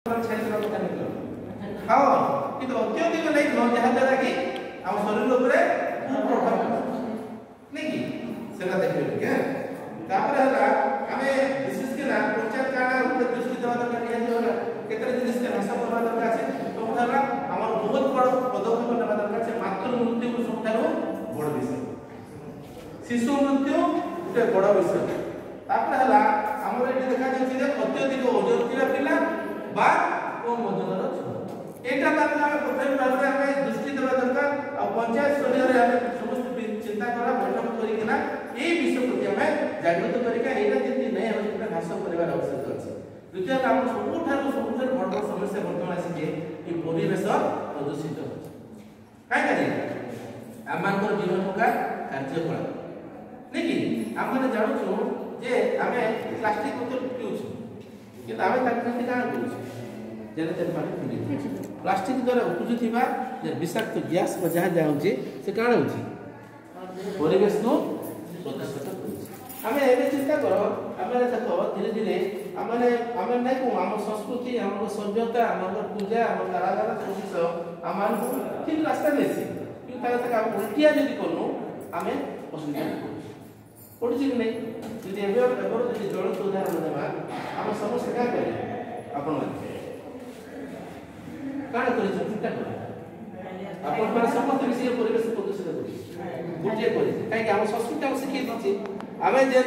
खाओ किंतु अत्यधिक नहीं खाओ जहाँ द्वारा कि आम शरीर उपरे कुप्रभाव नहीं कि सेना देखिए क्या तापर हला हमें विशेष के ना प्रचार काना ऊपर दृष्टि देवा दरकार नहीं है होला केतरे जिनिस के भाषा करवा दरकार है तो हला हमर बहुत बड़ पदक्षेप लेवा दरकार है मातृ मृत्यु को सबठारो बड़ विषय शिशु मृत्यु गोटे बड़ विषय तापर हला हमर एठी देखा जाउछि जे अत्यधिक ओजन थिला पिला बा कम ओजनर एटा बात हम प्रथम भाबरे हमें दृष्टि देवा दरकार आ पंचायत स्तर रे हम समस्त चिंता करा बैठक करी कि ना ए विषय प्रति हमें जागृत करी का एटा जति नै हम एटा घास परिवार आवश्यक अछि द्वितीय हम सबुठार बड़ समस्या वर्तमान आसी जे ई परिवेश प्रदूषित अछि काई करी आमानकर जीवन प्रकार कार्यकलाप नै कि हम जानु छु जे हमें प्लास्टिक बोतल पिउछु कि हमें ताकि का करू जेने तेल पानी पी प्लास्टिक द्वारा उपजुथिबा जे विषाक्त गैस को जहाँ जाउछि से काण होछि परिवेश को प्रदूषित करूछि हमें एबे चिंता करो हमें देखो धीरे धीरे हमें नै को हम संस्कृति हम सभ्यता हम पूजा हम कारागार सब हमान ठीक रास्ता लेछि कि तार तक हम उल्टिया जदी करनु हमें असुविधा पड़ुछि कि नै यदि एबे यदि जल उदाहरण देबा हम समस्त का करे आपण काण करि चिंता कर आपण पर समस्त विषय परिवेश प्रदूषित करि गुटे करि काहे कि हम संस्कृति हम सिखि दिछि हमें जे